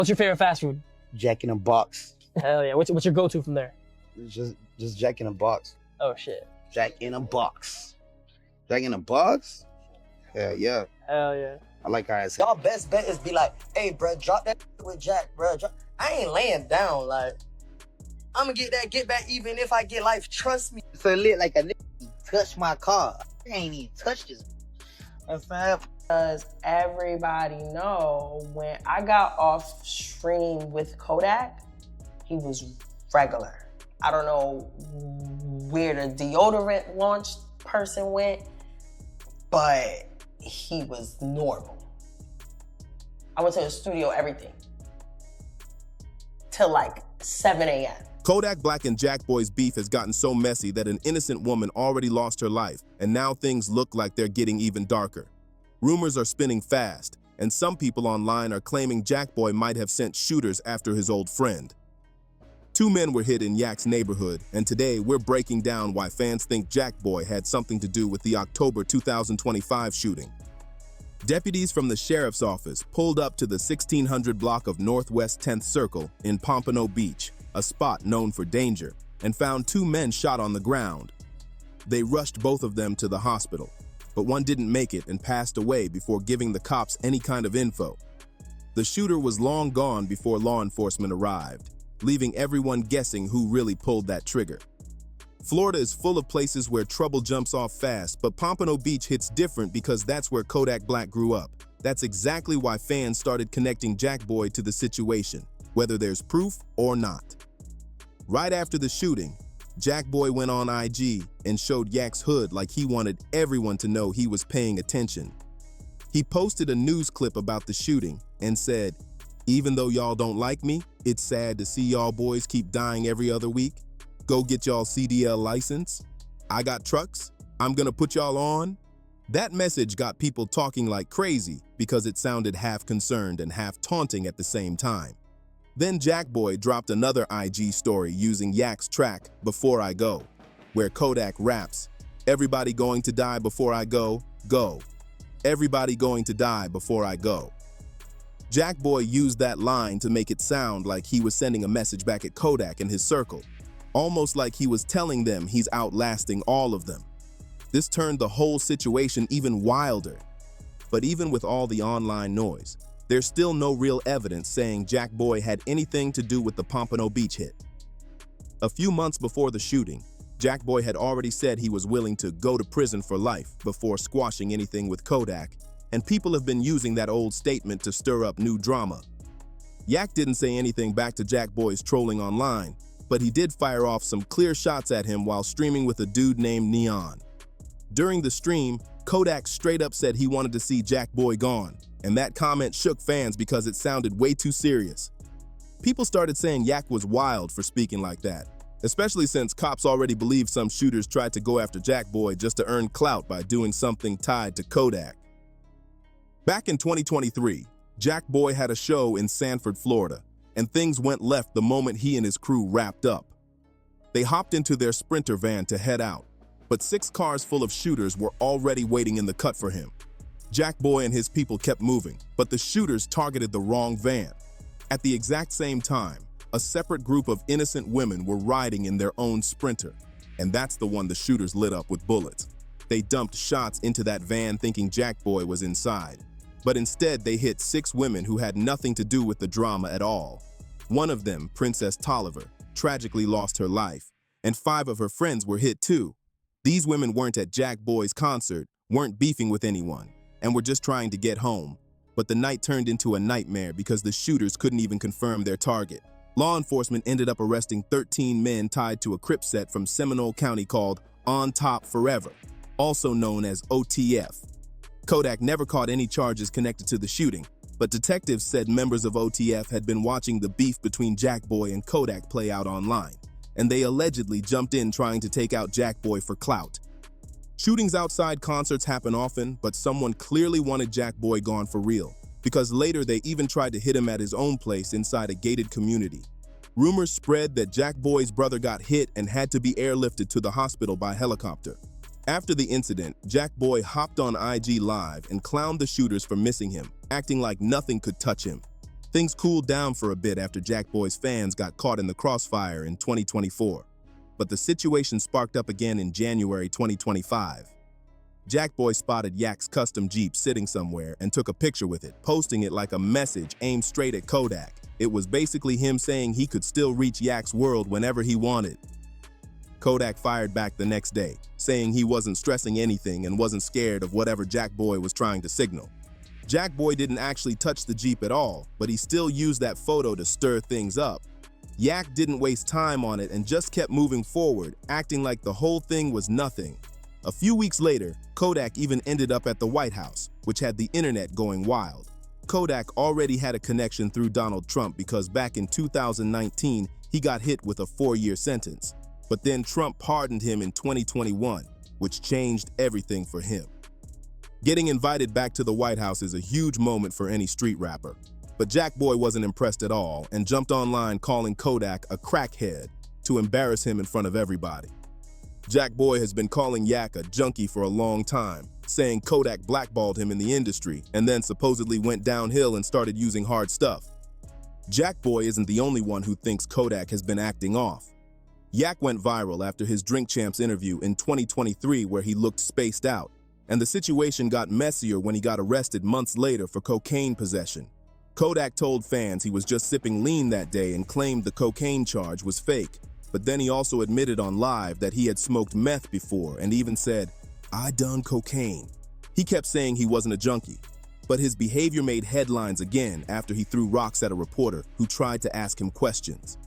What's your favorite fast food? Jack in a Box. Hell yeah. What's your go-to from there? Just Jack in a Box. Oh shit. Jack in a Box. Jack in a Box? Hell yeah. Hell yeah. I like how it's. Y'all best bet is be like, hey, bro, drop that with Jack, bro. I ain't laying down. Like, I'm gonna get back even if I get life. Trust me. So lit like a nigga touched my car. I ain't even touched this. That's fine. Because everybody know when I got off stream with Kodak, he was regular. I don't know where the deodorant launch person went, but he was normal. I went to the studio, everything, till like 7 a.m. Kodak Black and Jack Boy's beef has gotten so messy that an innocent woman already lost her life, and now things look like they're getting even darker. Rumors are spinning fast, and some people online are claiming Jack Boy might have sent shooters after his old friend. 2 men were hit in Yak's neighborhood, and today we're breaking down why fans think Jack Boy had something to do with the October 2025 shooting. Deputies from the sheriff's office pulled up to the 1600 block of Northwest 10th Circle in Pompano Beach, a spot known for danger, and found 2 men shot on the ground. They rushed both of them to the hospital, but one didn't make it and passed away before giving the cops any kind of info. The shooter was long gone before law enforcement arrived, leaving everyone guessing who really pulled that trigger. Florida is full of places where trouble jumps off fast, but Pompano Beach hits different because that's where Kodak Black grew up. That's exactly why fans started connecting Jack Boy to the situation, whether there's proof or not. Right after the shooting, Jack Boy went on IG and showed Yak's hood like he wanted everyone to know he was paying attention. He posted a news clip about the shooting and said, "Even though y'all don't like me, it's sad to see y'all boys keep dying every other week. Go get y'all CDL license. I got trucks. I'm gonna put y'all on." That message got people talking like crazy because it sounded half concerned and half taunting at the same time. Then Jack Boy dropped another IG story using Yak's track, "Before I Go," where Kodak raps, "Everybody going to die before I go, go. Everybody going to die before I go." Jack Boy used that line to make it sound like he was sending a message back at Kodak and his circle, almost like he was telling them he's outlasting all of them. This turned the whole situation even wilder. But even with all the online noise, there's still no real evidence saying Jack Boy had anything to do with the Pompano Beach hit. A few months before the shooting, Jack Boy had already said he was willing to go to prison for life before squashing anything with Kodak, and people have been using that old statement to stir up new drama. Yak didn't say anything back to Jack Boy's trolling online, but he did fire off some clear shots at him while streaming with a dude named Neon. During the stream, Kodak straight up said he wanted to see Jack Boy gone, and that comment shook fans because it sounded way too serious. People started saying Yak was wild for speaking like that, especially since cops already believed some shooters tried to go after Jack Boy just to earn clout by doing something tied to Kodak. Back in 2023, Jack Boy had a show in Sanford, Florida, and things went left the moment he and his crew wrapped up. They hopped into their Sprinter van to head out, but 6 cars full of shooters were already waiting in the cut for him. Jack Boy and his people kept moving, but the shooters targeted the wrong van. At the exact same time, a separate group of innocent women were riding in their own Sprinter, and that's the one the shooters lit up with bullets. They dumped shots into that van thinking Jack Boy was inside, but instead they hit 6 women who had nothing to do with the drama at all. One of them, Princess Tolliver, tragically lost her life, and 5 of her friends were hit too. These women weren't at Jack Boy's concert, weren't beefing with anyone, and were just trying to get home. But the night turned into a nightmare because the shooters couldn't even confirm their target. Law enforcement ended up arresting 13 men tied to a Crip set from Seminole County called On Top Forever, also known as OTF. Kodak never caught any charges connected to the shooting, but detectives said members of OTF had been watching the beef between Jack Boy and Kodak play out online, and they allegedly jumped in trying to take out Jack Boy for clout. Shootings outside concerts happen often, but someone clearly wanted Jack Boy gone for real, because later they even tried to hit him at his own place inside a gated community. Rumors spread that Jack Boy's brother got hit and had to be airlifted to the hospital by helicopter. After the incident, Jack Boy hopped on IG Live and clowned the shooters for missing him, acting like nothing could touch him. Things cooled down for a bit after Jackboy's fans got caught in the crossfire in 2024, but the situation sparked up again in January 2025. Jackboy spotted Yak's custom Jeep sitting somewhere and took a picture with it, posting it like a message aimed straight at Kodak. It was basically him saying he could still reach Yak's world whenever he wanted. Kodak fired back the next day, saying he wasn't stressing anything and wasn't scared of whatever Jackboy was trying to signal. Jackboy didn't actually touch the Jeep at all, but he still used that photo to stir things up. Yak didn't waste time on it and just kept moving forward, acting like the whole thing was nothing. A few weeks later, Kodak even ended up at the White House, which had the internet going wild. Kodak already had a connection through Donald Trump because back in 2019, he got hit with a 4-year sentence. But then Trump pardoned him in 2021, which changed everything for him. Getting invited back to the White House is a huge moment for any street rapper. But Jackboy wasn't impressed at all and jumped online calling Kodak a crackhead to embarrass him in front of everybody. Jackboy has been calling Yak a junkie for a long time, saying Kodak blackballed him in the industry and then supposedly went downhill and started using hard stuff. Jackboy isn't the only one who thinks Kodak has been acting off. Yak went viral after his Drink Champs interview in 2023 where he looked spaced out, and the situation got messier when he got arrested months later for cocaine possession. Kodak told fans he was just sipping lean that day and claimed the cocaine charge was fake, but then he also admitted on live that he had smoked meth before and even said, "I done cocaine." He kept saying he wasn't a junkie, but his behavior made headlines again after he threw rocks at a reporter who tried to ask him questions.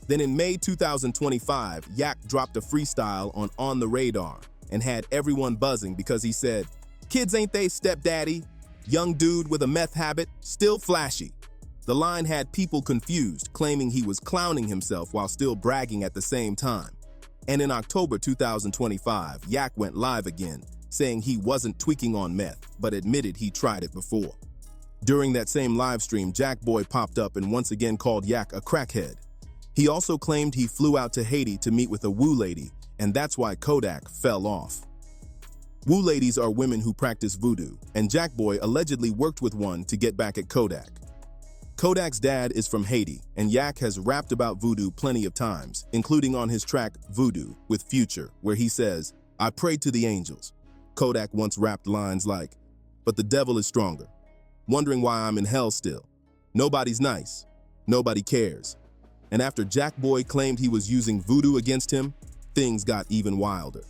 Then in May 2025, Yak dropped a freestyle on the Radar and had everyone buzzing because he said, "Kids ain't they stepdaddy? Young dude with a meth habit, still flashy." The line had people confused, claiming he was clowning himself while still bragging at the same time. And in October 2025, Yak went live again, saying he wasn't tweaking on meth, but admitted he tried it before. During that same live stream, Jackboy popped up and once again called Yak a crackhead. He also claimed he flew out to Haiti to meet with a woo lady, and that's why Kodak fell off. Woo ladies are women who practice voodoo, and Jackboy allegedly worked with one to get back at Kodak. Kodak's dad is from Haiti, and Yak has rapped about voodoo plenty of times, including on his track Voodoo with Future, where he says, "I prayed to the angels." Kodak once rapped lines like, "But the devil is stronger. Wondering why I'm in hell still. Nobody's nice. Nobody cares." And after Jackboy claimed he was using voodoo against him, things got even wilder.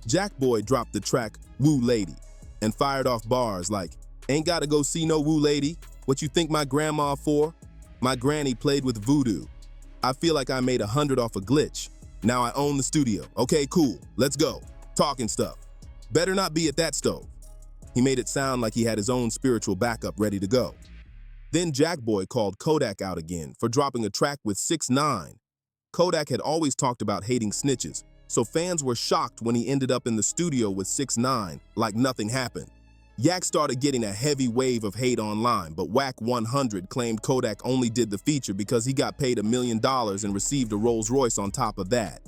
Jackboy dropped the track Woo Lady and fired off bars like, "Ain't gotta go see no woo lady. What you think my grandma for? My granny played with voodoo. I feel like I made 100 off a glitch. Now I own the studio. Okay, cool. Let's go. Talking stuff. Better not be at that stove." He made it sound like he had his own spiritual backup ready to go. Then Jackboy called Kodak out again for dropping a track with 6ix9ine. Kodak had always talked about hating snitches, so fans were shocked when he ended up in the studio with 6ix9ine like nothing happened. Yak started getting a heavy wave of hate online, but Wack 100 claimed Kodak only did the feature because he got paid $1 million and received a Rolls Royce on top of that.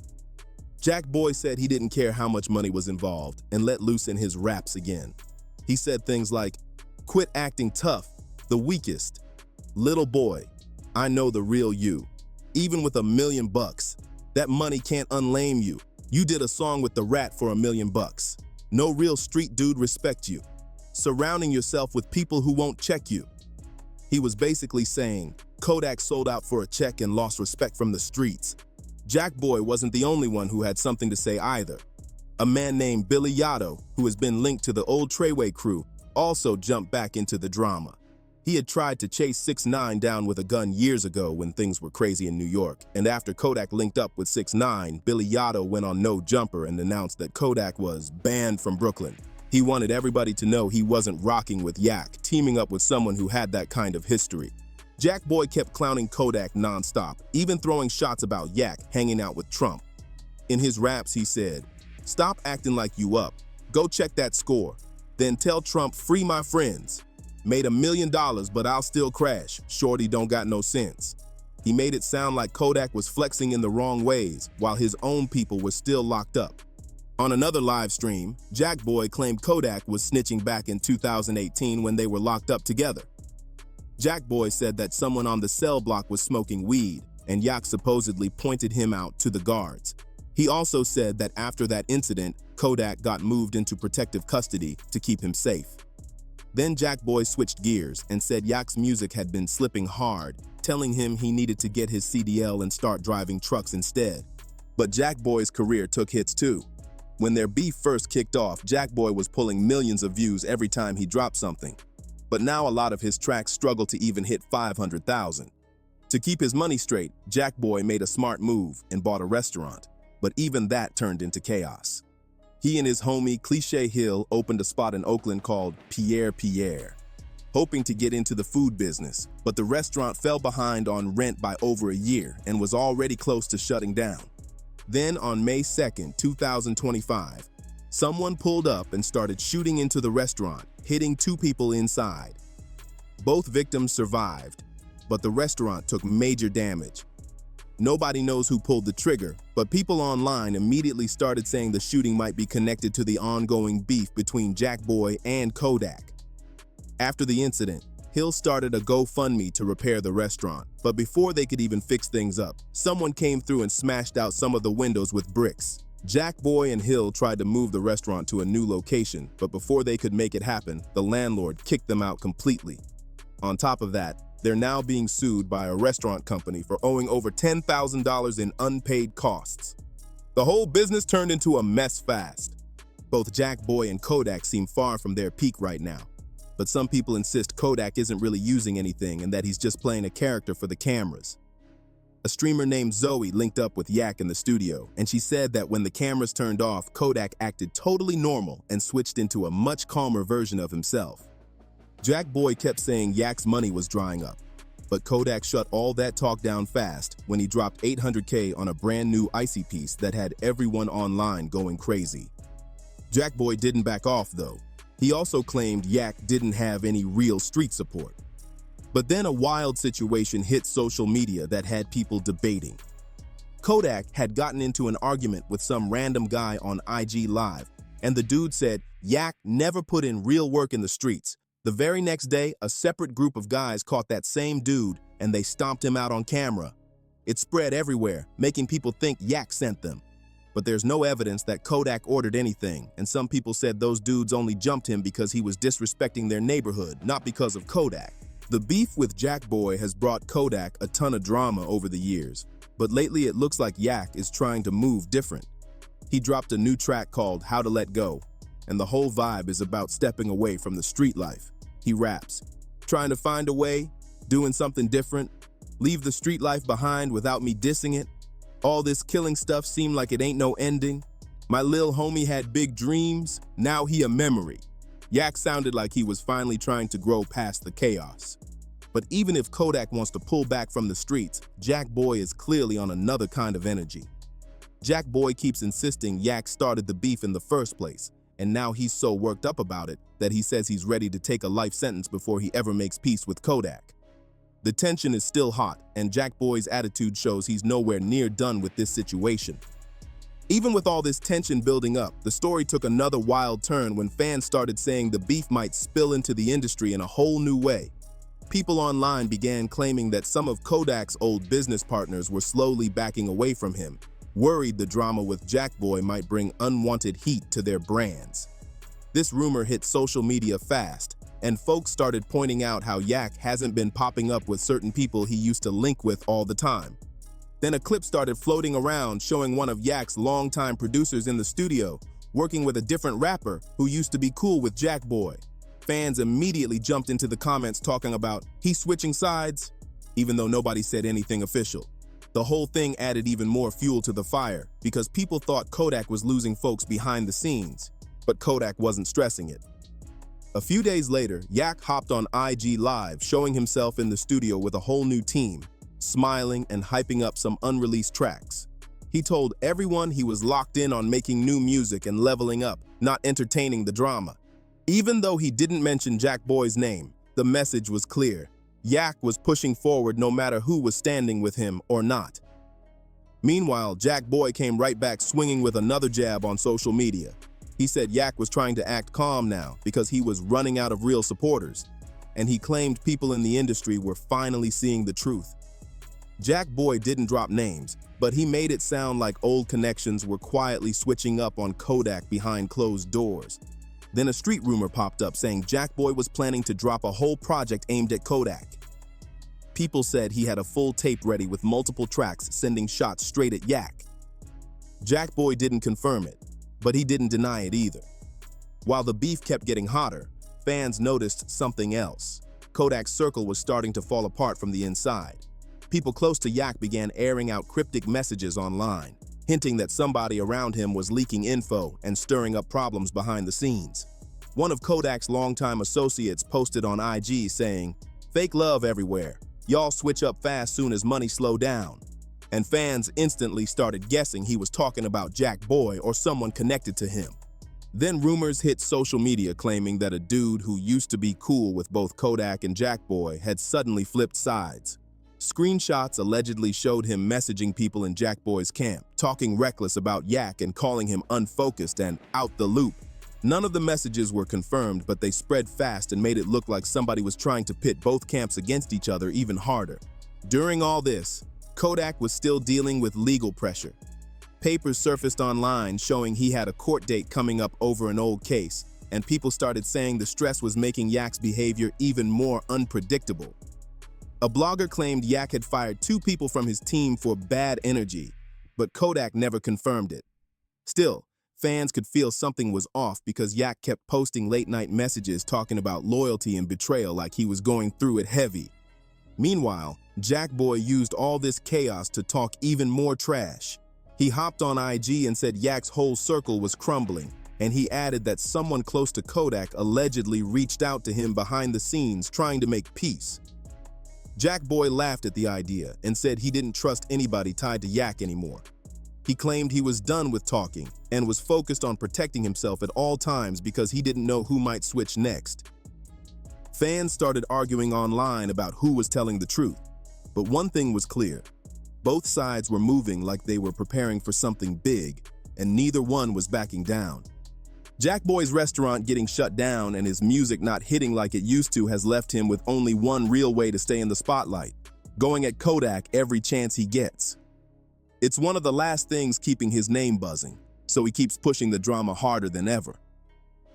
Jackboy said he didn't care how much money was involved and let loose in his raps again. He said things like, "Quit acting tough, the weakest. Little boy, I know the real you. Even with $1 million, that money can't unlame you. You did a song with the Rat for $1 million. No real street dude respect you. Surrounding yourself with people who won't check you." He was basically saying, Kodak sold out for a check and lost respect from the streets. Jackboy wasn't the only one who had something to say either. A man named Billy Yotto, who has been linked to the old Treyway crew, also jumped back into the drama. He had tried to chase 6ix9ine down with a gun years ago when things were crazy in New York, and after Kodak linked up with 6ix9ine, Billy Yotto went on No Jumper and announced that Kodak was banned from Brooklyn. He wanted everybody to know he wasn't rocking with Yak, teaming up with someone who had that kind of history. Jackboy kept clowning Kodak nonstop, even throwing shots about Yak hanging out with Trump. In his raps, he said, "Stop acting like you up. Go check that score. Then tell Trump free my friends. Made $1 million, but I'll still crash. Shorty don't got no sense." He made it sound like Kodak was flexing in the wrong ways, while his own people were still locked up. On another live stream, Jackboy claimed Kodak was snitching back in 2018 when they were locked up together. Jack Boy said that someone on the cell block was smoking weed, and Yak supposedly pointed him out to the guards. He also said that after that incident, Kodak got moved into protective custody to keep him safe. Then Jack Boy switched gears and said Yak's music had been slipping hard, telling him he needed to get his CDL and start driving trucks instead. But Jack Boy's career took hits too. When their beef first kicked off, Jack Boy was pulling millions of views every time he dropped something. But now a lot of his tracks struggle to even hit 500,000. To keep his money straight, Jack Boy made a smart move and bought a restaurant. But even that turned into chaos. He and his homie Cliché Hill opened a spot in Oakland called Pierre, hoping to get into the food business, but the restaurant fell behind on rent by over a year and was already close to shutting down. Then on May 2nd, 2025, someone pulled up and started shooting into the restaurant, hitting 2 people inside. Both victims survived, but the restaurant took major damage. Nobody knows who pulled the trigger, but people online immediately started saying the shooting might be connected to the ongoing beef between Jack Boy and Kodak. After the incident, Hill started a GoFundMe to repair the restaurant, but before they could even fix things up, someone came through and smashed out some of the windows with bricks. Jack Boy and Hill tried to move the restaurant to a new location, but before they could make it happen, the landlord kicked them out completely. On top of that, they're now being sued by a restaurant company for owing over $10,000 in unpaid costs. The whole business turned into a mess fast. Both Jack Boy and Kodak seem far from their peak right now, but some people insist Kodak isn't really using anything and that he's just playing a character for the cameras. A streamer named Zoe linked up with Yak in the studio, and she said that when the cameras turned off, Kodak acted totally normal and switched into a much calmer version of himself. Jack Boy kept saying Yak's money was drying up, but Kodak shut all that talk down fast when he dropped $800K on a brand new icy piece that had everyone online going crazy. Jack Boy didn't back off though. He also claimed Yak didn't have any real street support. But then a wild situation hit social media that had people debating. Kodak had gotten into an argument with some random guy on IG Live, and the dude said Yak never put in real work in the streets. The very next day, a separate group of guys caught that same dude and they stomped him out on camera. It spread everywhere, making people think Yak sent them. But there's no evidence that Kodak ordered anything, and some people said those dudes only jumped him because he was disrespecting their neighborhood, not because of Kodak. The beef with Jack Boy has brought Kodak a ton of drama over the years, but lately it looks like Yak is trying to move different. He dropped a new track called How to Let Go, and the whole vibe is about stepping away from the street life. He raps, trying to find a way, doing something different, leave the street life behind without me dissing it. All this killing stuff seemed like it ain't no ending. My lil homie had big dreams, now he a memory. Yak sounded like he was finally trying to grow past the chaos. But even if Kodak wants to pull back from the streets, Jack Boy is clearly on another kind of energy. Jack Boy keeps insisting Yak started the beef in the first place, and now he's so worked up about it that he says he's ready to take a life sentence before he ever makes peace with Kodak. The tension is still hot, and Jack Boy's attitude shows he's nowhere near done with this situation. Even with all this tension building up, the story took another wild turn when fans started saying the beef might spill into the industry in a whole new way. People online began claiming that some of Kodak's old business partners were slowly backing away from him, worried the drama with Jack Boy might bring unwanted heat to their brands. This rumor hit social media fast, and folks started pointing out how Yak hasn't been popping up with certain people he used to link with all the time. Then a clip started floating around showing one of Yak's longtime producers in the studio working with a different rapper who used to be cool with Jack Boy. Fans immediately jumped into the comments talking about he's switching sides, even though nobody said anything official. The whole thing added even more fuel to the fire because people thought Kodak was losing folks behind the scenes, but Kodak wasn't stressing it. A few days later, Yak hopped on IG Live showing himself in the studio with a whole new team, smiling and hyping up some unreleased tracks. He told everyone he was locked in on making new music and leveling up, not entertaining the drama. Even though he didn't mention Jack Boy's name, the message was clear. Yak was pushing forward no matter who was standing with him or not. Meanwhile, Jack Boy came right back swinging with another jab on social media. He said Yak was trying to act calm now because he was running out of real supporters. and he claimed people in the industry were finally seeing the truth. Jack Boy didn't drop names, but he made it sound like old connections were quietly switching up on Kodak behind closed doors. Then a street rumor popped up saying Jack Boy was planning to drop a whole project aimed at Kodak. People said he had a full tape ready with multiple tracks sending shots straight at Yak. Jack Boy didn't confirm it, but he didn't deny it either. While the beef kept getting hotter, fans noticed something else. Kodak's circle was starting to fall apart from the inside. People close to Yak began airing out cryptic messages online, hinting that somebody around him was leaking info and stirring up problems behind the scenes. One of Kodak's longtime associates posted on IG saying, "Fake love everywhere. Y'all switch up fast soon as money slow down." And fans instantly started guessing he was talking about Jack Boy or someone connected to him. Then rumors hit social media claiming that a dude who used to be cool with both Kodak and Jack Boy had suddenly flipped sides. Screenshots allegedly showed him messaging people in Jack Boy's camp, talking reckless about Yak and calling him unfocused and out the loop. None of the messages were confirmed, but they spread fast and made it look like somebody was trying to pit both camps against each other even harder. During all this, Kodak was still dealing with legal pressure. Papers surfaced online showing he had a court date coming up over an old case, and people started saying the stress was making Yak's behavior even more unpredictable. A blogger claimed Yak had fired 2 people from his team for bad energy, but Kodak never confirmed it. Still, fans could feel something was off because Yak kept posting late-night messages talking about loyalty and betrayal like he was going through it heavy. Meanwhile, Jack Boy used all this chaos to talk even more trash. He hopped on IG and said Yak's whole circle was crumbling, and he added that someone close to Kodak allegedly reached out to him behind the scenes trying to make peace. Jack Boy laughed at the idea and said he didn't trust anybody tied to Yak anymore. He claimed he was done with talking and was focused on protecting himself at all times because he didn't know who might switch next. Fans started arguing online about who was telling the truth, but one thing was clear. Both sides were moving like they were preparing for something big, and neither one was backing down. Jack Boy's restaurant getting shut down and his music not hitting like it used to has left him with only one real way to stay in the spotlight, going at Kodak every chance he gets. It's one of the last things keeping his name buzzing, so he keeps pushing the drama harder than ever.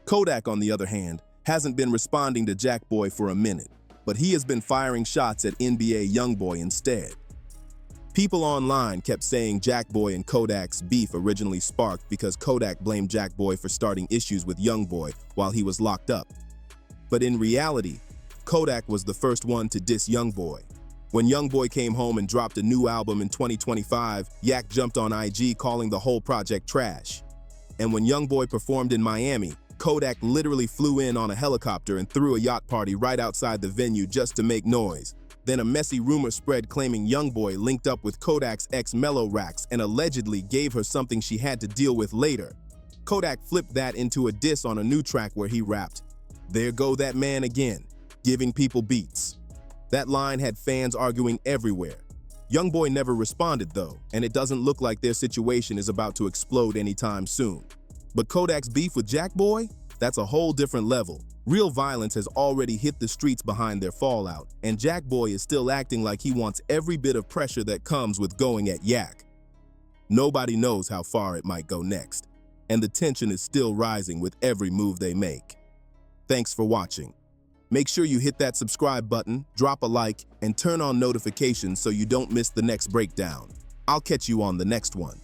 Kodak, on the other hand, hasn't been responding to Jack Boy for a minute, but he has been firing shots at NBA YoungBoy instead. People online kept saying Jack Boy and Kodak's beef originally sparked because Kodak blamed Jack Boy for starting issues with YoungBoy while he was locked up. But in reality, Kodak was the first one to diss YoungBoy. When YoungBoy came home and dropped a new album in 2025, Yak jumped on IG calling the whole project trash. And when YoungBoy performed in Miami, Kodak literally flew in on a helicopter and threw a yacht party right outside the venue just to make noise. Then a messy rumor spread claiming YoungBoy linked up with Kodak's ex Mellow Rax and allegedly gave her something she had to deal with later. Kodak flipped that into a diss on a new track where he rapped, "There go that man again, giving people beats." That line had fans arguing everywhere. YoungBoy never responded though, and it doesn't look like their situation is about to explode anytime soon. But Kodak's beef with Jack Boy? That's a whole different level. Real violence has already hit the streets behind their fallout, and Jack Boy is still acting like he wants every bit of pressure that comes with going at Yak. Nobody knows how far it might go next, and the tension is still rising with every move they make. Thanks for watching. Make sure you hit that subscribe button, drop a like, and turn on notifications so you don't miss the next breakdown. I'll catch you on the next one.